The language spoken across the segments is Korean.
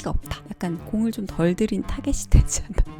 합비가 없다. 약간 공을 좀 덜 들인 타겟이 되지 않나.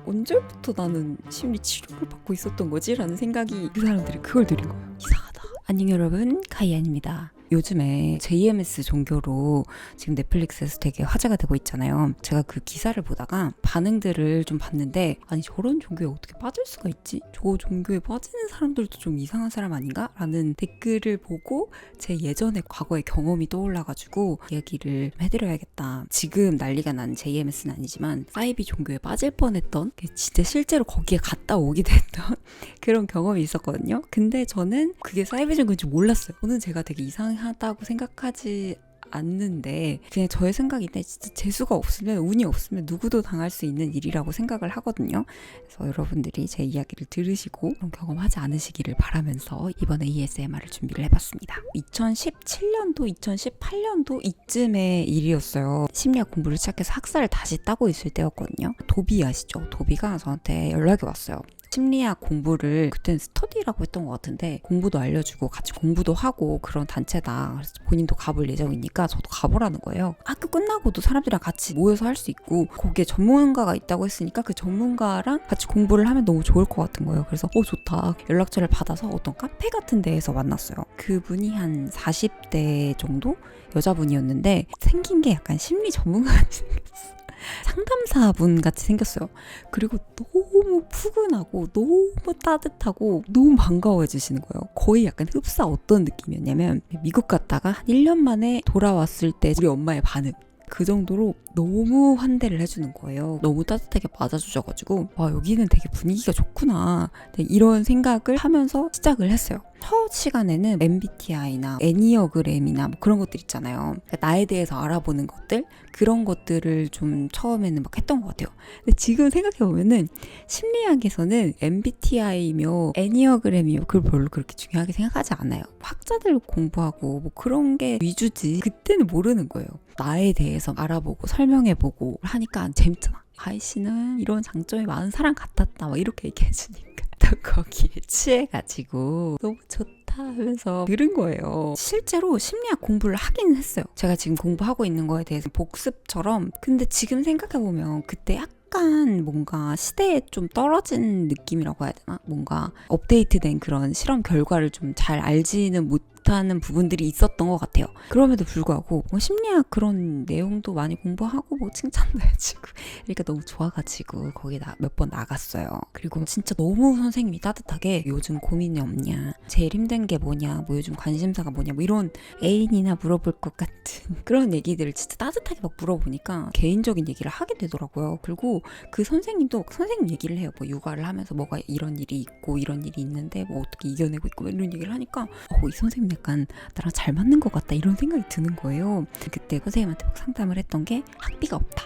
언제부터 나는 심리 치료를 받고 있었던 거지? 라는 생각이 그 사람들이 그걸 들은 거예요. 이상하다. 안녕 여러분, 카이안입니다. 요즘에 JMS 종교로 지금 넷플릭스에서 되게 화제가 되고 있잖아요. 제가 그 기사를 보다가 반응들을 좀 봤는데, 아니 저런 종교에 어떻게 빠질 수가 있지? 저 종교에 빠지는 사람들도 좀 이상한 사람 아닌가? 라는 댓글을 보고 제 예전의 과거의 경험이 떠올라가지고 이야기를 해드려야겠다. 지금 난리가 난 JMS는 아니지만 사이비 종교에 빠질 뻔했던, 진짜 실제로 거기에 갔다 오기도 했던 그런 경험이 있었거든요. 근데 저는 그게 사이비 종교인지 몰랐어요. 저는 제가 되게 이상하다고 생각하지 않는데, 그냥 저의 생각인데 진짜 재수가 없으면, 운이 없으면 누구도 당할 수 있는 일이라고 생각을 하거든요. 그래서 여러분들이 제 이야기를 들으시고 그런 경험하지 않으시기를 바라면서 이번에 ASMR을 준비를 해봤습니다. 2017년도 2018년도 이쯤의 일이었어요. 심리학 공부를 시작해서 학사를 다시 따고 있을 때였거든요. 도비 아시죠? 도비가 저한테 연락이 왔어요. 심리학 공부를, 그때는 스터디라고 했던 것 같은데, 공부도 알려주고 같이 공부도 하고 그런 단체다. 그래서 본인도 가볼 예정이니까 저도 가보라는 거예요. 학교 끝나고도 사람들이랑 같이 모여서 할 수 있고, 거기에 전문가가 있다고 했으니까 그 전문가랑 같이 공부를 하면 너무 좋을 것 같은 거예요. 그래서 좋다. 연락처를 받아서 어떤 카페 같은 데에서 만났어요. 그분이 한 40대 정도 여자분이었는데 생긴 게 약간 심리 전문가같이 생겼어요. 상담사분 같이 생겼어요. 그리고 너무 푸근하고 너무 따뜻하고 너무 반가워해 주시는 거예요. 거의 약간 흡사. 어떤 느낌이었냐면, 미국 갔다가 한 1년 만에 돌아왔을 때 우리 엄마의 반응, 그 정도로 너무 환대를 해주는 거예요. 너무 따뜻하게 맞아주셔가지고, 와, 여기는 되게 분위기가 좋구나, 이런 생각을 하면서 시작을 했어요. 첫 시간에는 MBTI나 애니어그램이나 뭐 그런 것들 있잖아요. 그러니까 나에 대해서 알아보는 것들, 그런 것들을 좀 처음에는 막 했던 것 같아요. 근데 지금 생각해보면은 심리학에서는 MBTI며 애니어그램이며 그걸 별로 그렇게 중요하게 생각하지 않아요. 학자들 공부하고 뭐 그런 게 위주지, 그때는 모르는 거예요. 나에 대해서 알아보고 설명해보고 하니까 재밌잖아. 가희 씨는 이런 장점이 많은 사람 같았다, 막 이렇게 얘기해주니까 또 거기에 취해가지고 너무 좋다 하면서 들은 거예요. 실제로 심리학 공부를 하긴 했어요. 제가 지금 공부하고 있는 거에 대해서 복습처럼. 근데 지금 생각해보면 그때 약간 뭔가 시대에 좀 떨어진 느낌이라고 해야 되나? 뭔가 업데이트된 그런 실험 결과를 좀 잘 알지는 못하는 부분들이 있었던 것 같아요. 그럼에도 불구하고 뭐 심리학 그런 내용도 많이 공부하고 뭐 칭찬도 해주고, 그러니까 너무 좋아가지고 거기 몇 번 나갔어요. 그리고 진짜 너무 선생님이 따뜻하게, 요즘 고민이 없냐, 제일 힘든 게 뭐냐, 뭐 요즘 관심사가 뭐냐, 뭐 이런 애인이나 물어볼 것 같은 그런 얘기들을 진짜 따뜻하게 막 물어보니까 개인적인 얘기를 하게 되더라고요. 그리고 그 선생님도 선생님 얘기를 해요. 뭐 육아를 하면서 뭐가 이런 일이 있고 이런 일이 있는데 뭐 어떻게 이겨내고 있고 뭐 이런 얘기를 하니까 이 선생님 약간 나랑 잘 맞는 것 같다, 이런 생각이 드는 거예요. 그때 선생님한테 막 상담을 했던 게, 학비가 없다.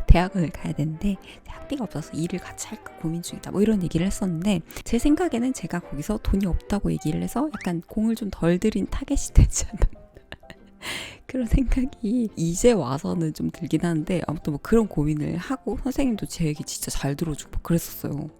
대학원을 가야 되는데 학비가 없어서 일을 같이 할까 고민 중이다, 뭐 이런 얘기를 했었는데, 제 생각에는 제가 거기서 돈이 없다고 얘기를 해서 약간 공을 좀 덜 들인 타겟이 되지 않나 그런 생각이 이제 와서는 좀 들긴 하는데, 아무튼 뭐 그런 고민을 하고 선생님도 제 얘기 진짜 잘 들어주고 그랬었어요.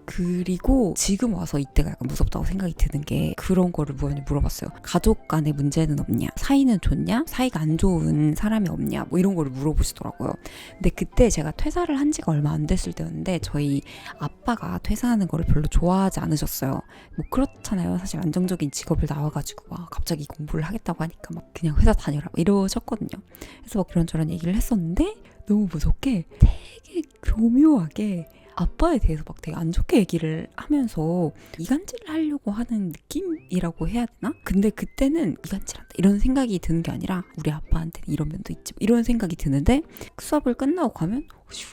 그리고 지금 와서 이때가 약간 무섭다고 생각이 드는 게, 그런 거를 물어봤어요. 가족 간에 문제는 없냐, 사이는 좋냐, 사이가 안 좋은 사람이 없냐, 뭐 이런 거를 물어보시더라고요. 근데 그때 제가 퇴사를 한 지가 얼마 안 됐을 때였는데, 저희 아빠가 퇴사하는 거를 별로 좋아하지 않으셨어요. 뭐 그렇잖아요. 사실 안정적인 직업을 나와가지고 막 갑자기 공부를 하겠다고 하니까 막 그냥 회사 다녀라 이러셨거든요. 그래서 막 그런저런 얘기를 했었는데, 너무 무섭게 되게 교묘하게 아빠에 대해서 막 되게 안 좋게 얘기를 하면서 이간질을 하려고 하는 느낌이라고 해야 되나? 근데 그때는 이간질한다 이런 생각이 드는 게 아니라, 우리 아빠한테는 이런 면도 있지, 이런 생각이 드는데, 수업을 끝나고 가면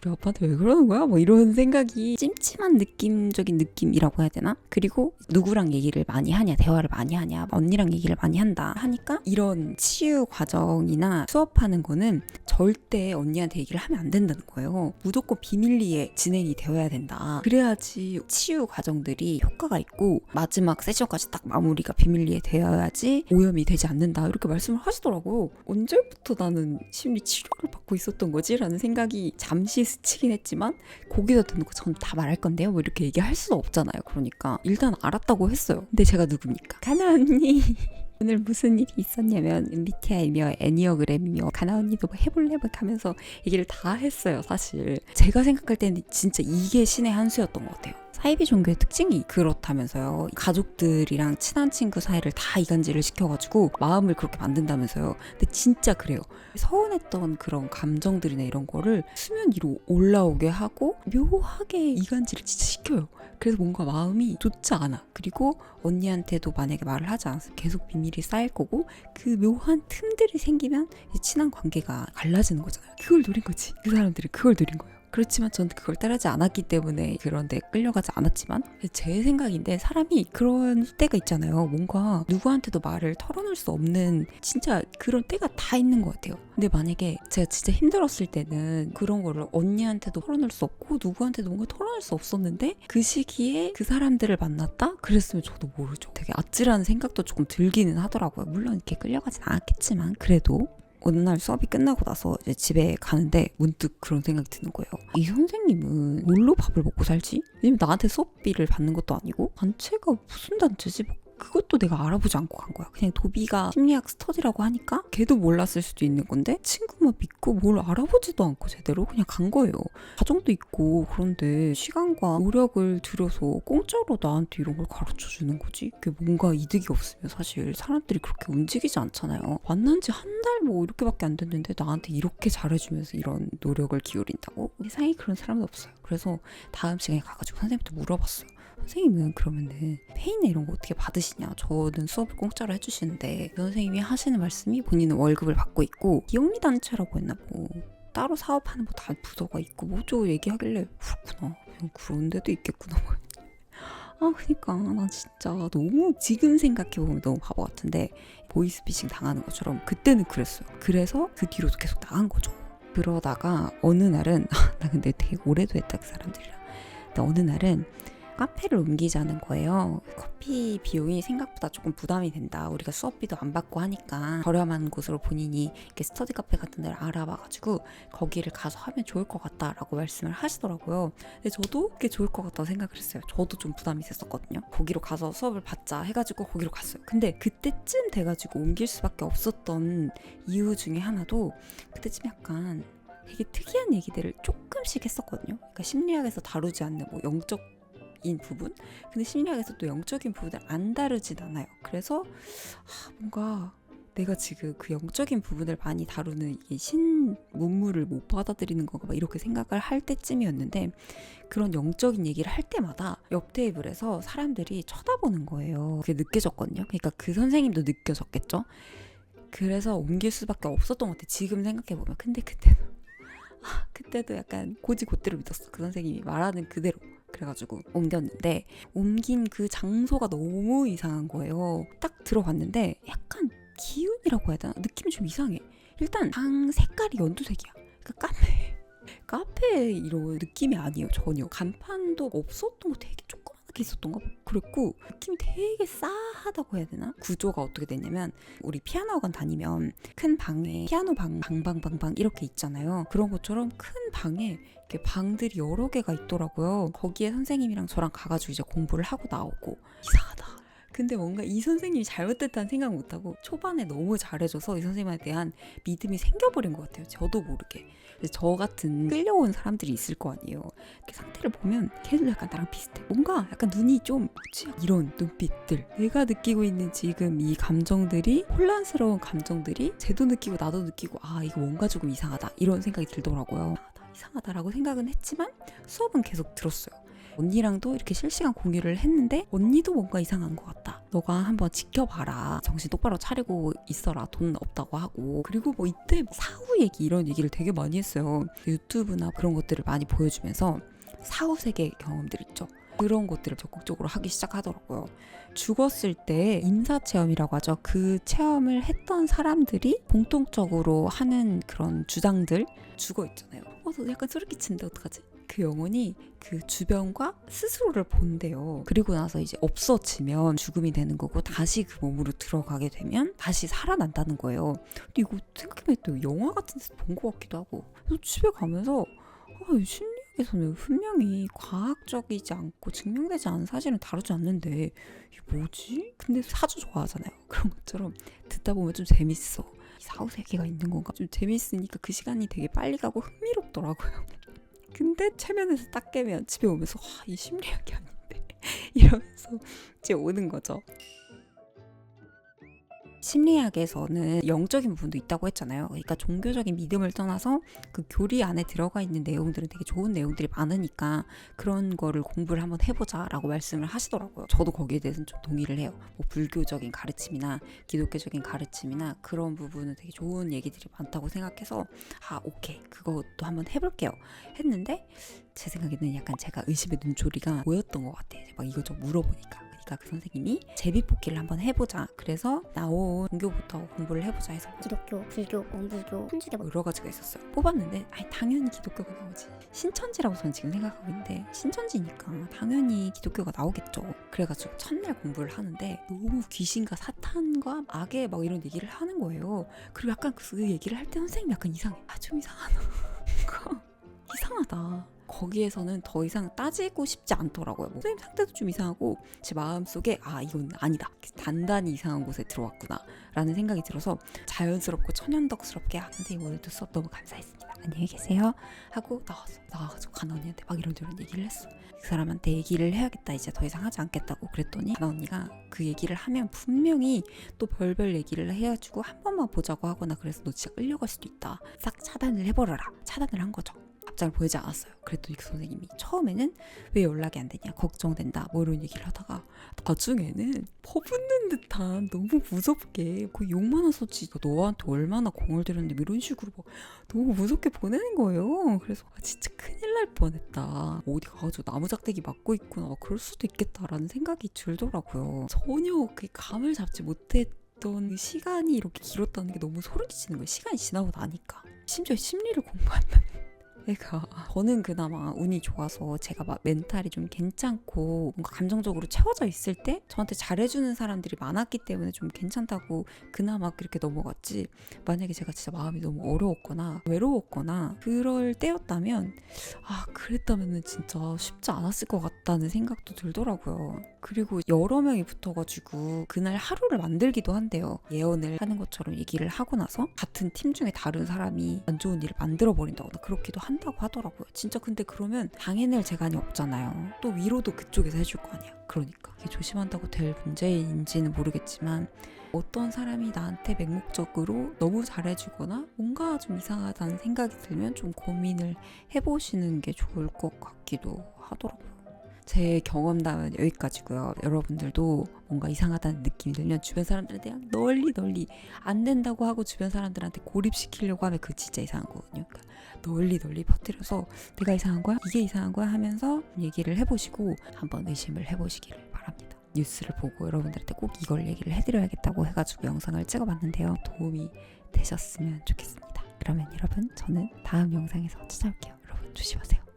우리 아빠한테 왜 그러는 거야? 뭐 이런 생각이, 찜찜한 느낌적인 느낌이라고 해야 되나? 그리고 누구랑 얘기를 많이 하냐, 대화를 많이 하냐, 언니랑 얘기를 많이 한다 하니까, 이런 치유 과정이나 수업하는 거는 절대 언니한테 얘기를 하면 안 된다는 거예요. 무조건 비밀리에 진행이 되어야 된다. 그래야지 치유 과정들이 효과가 있고 마지막 세션까지 딱 마무리가 비밀리에 되어야지 오염이 되지 않는다, 이렇게 말씀을 하시더라고요. 언제부터 나는 심리 치료를 받고 있었던 거지? 라는 생각이 잠시 스치긴 했지만, 거기서 듣는 거 전 다 말할 건데요, 뭐 이렇게 얘기할 수 없잖아요. 그러니까 일단 알았다고 했어요. 근데 제가 누굽니까? 가나 언니. 오늘 무슨 일이 있었냐면 MBTI며 애니어그램이며 가나 언니도 뭐 해볼래? 막 하면서 얘기를 다 했어요. 사실 제가 생각할 때는 진짜 이게 신의 한 수였던 것 같아요. 사이비 종교의 특징이 그렇다면서요. 가족들이랑 친한 친구 사이를 다 이간질을 시켜가지고 마음을 그렇게 만든다면서요. 근데 진짜 그래요. 서운했던 그런 감정들이나 이런 거를 수면 위로 올라오게 하고 묘하게 이간질을 진짜 시켜요. 그래서 뭔가 마음이 좋지 않아. 그리고 언니한테도 만약에 말을 하지 않았으면 계속 비밀이 쌓일 거고 그 묘한 틈들이 생기면 친한 관계가 갈라지는 거잖아요. 그걸 노린 거지. 그 사람들이 그걸 노린 거예요. 그렇지만 전 그걸 따르지 않았기 때문에 그런데 끌려가지 않았지만 제 생각인데 사람이 그런 때가 있잖아요. 뭔가 누구한테도 말을 털어놓을 수 없는 진짜 그런 때가 다 있는 것 같아요. 근데 만약에 제가 진짜 힘들었을 때는 그런 거를 언니한테도 털어놓을 수 없고 누구한테도 뭔가 털어놓을 수 없었는데 그 시기에 그 사람들을 만났다? 그랬으면 저도 모르죠. 되게 아찔한 생각도 조금 들기는 하더라고요. 물론 이렇게 끌려가진 않았겠지만 그래도 어느 날 수업이 끝나고 나서 이제 집에 가는데 문득 그런 생각이 드는 거예요. 이 선생님은 뭘로 밥을 먹고 살지? 왜냐면 나한테 수업비를 받는 것도 아니고 단체가 무슨 단체지? 그것도 내가 알아보지 않고 간 거야. 그냥 도비가 심리학 스터디라고 하니까 걔도 몰랐을 수도 있는 건데 친구만 믿고 뭘 알아보지도 않고 제대로 그냥 간 거예요. 가정도 있고 그런데 시간과 노력을 들여서 공짜로 나한테 이런 걸 가르쳐 주는 거지. 그게 뭔가 이득이 없으면 사실 사람들이 그렇게 움직이지 않잖아요. 만난 지 한 달 뭐 이렇게밖에 안 됐는데 나한테 이렇게 잘해주면서 이런 노력을 기울인다고? 세상에 그런 사람은 없어요. 그래서 다음 시간에 가가지고 선생님한테 물어봤어요. 선생님은 그러면은 페이나 이런 거 어떻게 받으시냐? 저는 수업을 공짜로 해주시는데 그 선생님이 하시는 말씀이 본인은 월급을 받고 있고 비영리단체라고 했나 뭐 따로 사업하는 뭐 다 부서가 있고 뭐저 얘기하길래 그렇구나. 그런 데도 있겠구나. 그러니까 난 진짜 너무 지금 생각해보면 너무 바보 같은데 보이스피싱 당하는 것처럼 그때는 그랬어요. 그래서 그 뒤로도 계속 나간 거죠. 그러다가 어느 날은 나 근데 되게 오래도 했다 그 사람들이랑. 근데 어느 날은 카페를 옮기자는 거예요. 커피 비용이 생각보다 조금 부담이 된다. 우리가 수업비도 안 받고 하니까 저렴한 곳으로 본인이 이렇게 스터디 카페 같은 데를 알아봐가지고 거기를 가서 하면 좋을 것 같다라고 말씀을 하시더라고요. 근데 저도 그게 좋을 것 같다고 생각을 했어요. 저도 좀 부담이 있었거든요. 거기로 가서 수업을 받자 해가지고 거기로 갔어요. 근데 그때쯤 돼가지고 옮길 수밖에 없었던 이유 중에 하나도 그때쯤 약간 되게 특이한 얘기들을 조금씩 했었거든요. 그러니까 심리학에서 다루지 않는 뭐 영적 인 부분? 근데 심리학에서 또 영적인 부분을 안 다루진 않아요. 그래서 뭔가 내가 지금 그 영적인 부분을 많이 다루는 이 신 문물을 못 받아들이는 건가 막 이렇게 생각을 할 때쯤이었는데 그런 영적인 얘기를 할 때마다 옆 테이블에서 사람들이 쳐다보는 거예요. 그게 느껴졌거든요. 그러니까 그 선생님도 느껴졌겠죠. 그래서 옮길 수밖에 없었던 것 같아요. 지금 생각해보면. 근데 그때도 약간 고지고대로 믿었어. 그 선생님이 말하는 그대로. 그래가지고 옮겼는데 옮긴 그 장소가 너무 이상한 거예요. 딱 들어갔는데 약간 기운이라고 해야 되나? 느낌이 좀 이상해. 일단 방 색깔이 연두색이야. 그러니까 카페 이런 느낌이 아니에요. 전혀. 간판도 없었던 거 되게 조그맣게 있었던 거 그랬고 느낌이 되게 싸하다고 해야 되나? 구조가 어떻게 됐냐면 우리 피아노 학원 다니면 큰 방에 피아노 방 이렇게 있잖아요. 그런 것처럼 큰 방에 이렇게 방들이 여러 개가 있더라고요. 거기에 선생님이랑 저랑 가가지고 이제 공부를 하고 나오고 이상하다. 근데 뭔가 이 선생님이 잘못됐다는 생각 못하고 초반에 너무 잘해줘서 이 선생님에 대한 믿음이 생겨버린 것 같아요. 저도 모르게. 저 같은 끌려온 사람들이 있을 거 아니에요. 이렇게 상태를 보면 걔도 약간 나랑 비슷해. 뭔가 약간 눈이 좀 뭐지? 이런 눈빛들. 내가 느끼고 있는 지금 이 감정들이 혼란스러운 감정들이 쟤도 느끼고 나도 느끼고 이거 뭔가 조금 이상하다. 이런 생각이 들더라고요. 이상하다라고 생각은 했지만 수업은 계속 들었어요. 언니랑도 이렇게 실시간 공유를 했는데 언니도 뭔가 이상한 것 같다. 너가 한번 지켜봐라. 정신 똑바로 차리고 있어라. 돈 없다고 하고. 그리고 뭐 이때 사후 얘기 이런 얘기를 되게 많이 했어요. 유튜브나 그런 것들을 많이 보여주면서 사후 세계 경험들 있죠. 그런 것들을 적극적으로 하기 시작하더라고요. 죽었을 때 임사체험이라고 하죠. 그 체험을 했던 사람들이 공통적으로 하는 그런 주장들 죽어 있잖아요. 저 약간 소름 끼치는데 어떡하지? 그 영혼이 그 주변과 스스로를 본대요. 그리고 나서 이제 없어지면 죽음이 되는 거고 다시 그 몸으로 들어가게 되면 다시 살아난다는 거예요. 근데 이거 생각해보면 또 영화 같은 데서 본 것 같기도 하고 그래서 집에 가면서 이 심리학 심리학에서는 분명히 과학적이지 않고 증명되지 않은 사실은 다루지 않는데 이게 뭐지? 근데 사주 좋아하잖아요. 그런 것처럼 듣다 보면 좀 재밌어. 사후세계가 있는 건가? 좀 재밌으니까 그 시간이 되게 빨리 가고 흥미롭더라고요. 근데 최면에서 딱 깨면 집에 오면서 와, 이 심리학이 아닌데 이러면서 이제 오는 거죠. 심리학에서는 영적인 부분도 있다고 했잖아요. 그러니까 종교적인 믿음을 떠나서 그 교리 안에 들어가 있는 내용들은 되게 좋은 내용들이 많으니까 그런 거를 공부를 한번 해보자 라고 말씀을 하시더라고요. 저도 거기에 대해서는 좀 동의를 해요. 뭐 불교적인 가르침이나 기독교적인 가르침이나 그런 부분은 되게 좋은 얘기들이 많다고 생각해서 오케이 그것도 한번 해볼게요 했는데 제 생각에는 약간 제가 의심의 눈초리가 보였던 것 같아요. 막 이것저것 물어보니까. 그러니까 그 선생님이 제비뽑기를 한번 해보자. 그래서 나온 종교부터 공부를 해보자 해서 기독교, 불교, 원불교, 천주교 뭐 여러 가지가 있었어요. 뽑았는데 당연히 기독교가 나오지. 신천지라고 저는 지금 생각하고 있는데 신천지니까 당연히 기독교가 나오겠죠. 그래가지고 첫날 공부를 하는데 너무 귀신과 사탄과 악의 막 이런 얘기를 하는 거예요. 그리고 약간 그 얘기를 할 때 선생님이 약간 이상해. 좀 이상하다. 이상하다. 거기에서는 더 이상 따지고 싶지 않더라고요. 선생님 상태도 좀 이상하고 제 마음속에 이건 아니다. 단단히 이상한 곳에 들어왔구나 라는 생각이 들어서 자연스럽고 천연덕스럽게 선생님 오늘도 수업 너무 감사했습니다. 안녕히 계세요 하고 나와가지고 가나 언니한테 막 이런저런 얘기를 했어. 그 사람한테 얘기를 해야겠다. 이제 더 이상 하지 않겠다고 그랬더니 가나 언니가 그 얘기를 하면 분명히 또 별별 얘기를 해가지고 한 번만 보자고 하거나 그래서 너 진짜 끌려갈 수도 있다. 싹 차단을 해버려라. 차단을 한 거죠. 답장을 보내지 않았어요. 그랬더니 그 선생님이 처음에는 왜 연락이 안 되냐 걱정된다 뭐 이런 얘기를 하다가 나중에는 퍼붓는 듯한 너무 무섭게 거의 욕만 하었지 너한테 얼마나 공을 들였는데 이런 식으로 막 너무 무섭게 보내는 거예요. 그래서 진짜 큰일 날 뻔했다. 어디 가가지고 나무작대기 맞고 있구나 그럴 수도 있겠다라는 생각이 들더라고요. 전혀 그 감을 잡지 못했던 시간이 이렇게 길었다는 게 너무 소름 끼치는 거예요. 시간이 지나고 나니까. 심지어 심리를 공부한다는 저는 그나마 운이 좋아서 제가 막 멘탈이 좀 괜찮고 뭔가 감정적으로 채워져 있을 때 저한테 잘해주는 사람들이 많았기 때문에 좀 괜찮다고 그나마 그렇게 넘어갔지. 만약에 제가 진짜 마음이 너무 어려웠거나 외로웠거나 그럴 때였다면 그랬다면은 진짜 쉽지 않았을 것 같다는 생각도 들더라고요. 그리고 여러 명이 붙어가지고 그날 하루를 만들기도 한대요. 예언을 하는 것처럼 얘기를 하고 나서 같은 팀 중에 다른 사람이 안 좋은 일을 만들어버린다거나 그렇기도 한다고 하더라고요. 진짜 근데 그러면 당해낼 재간이 없잖아요. 또 위로도 그쪽에서 해줄 거 아니야. 그러니까 이게 조심한다고 될 문제인지는 모르겠지만 어떤 사람이 나한테 맹목적으로 너무 잘해주거나 뭔가 좀 이상하다는 생각이 들면 좀 고민을 해보시는 게 좋을 것 같기도 하더라고요. 제 경험담은 여기까지고요. 여러분들도 뭔가 이상하다는 느낌이 들면 주변 사람들한테 그냥 널리 안 된다고 하고 주변 사람들한테 고립시키려고 하면 그 진짜 이상한 거거든요. 그러니까 널리 퍼뜨려서 내가 이상한 거야? 이게 이상한 거야? 하면서 얘기를 해보시고 한번 의심을 해보시기를 바랍니다. 뉴스를 보고 여러분들한테 꼭 이걸 얘기를 해드려야겠다고 해가지고 영상을 찍어봤는데요. 도움이 되셨으면 좋겠습니다. 그러면 여러분 저는 다음 영상에서 찾아올게요. 여러분 조심하세요.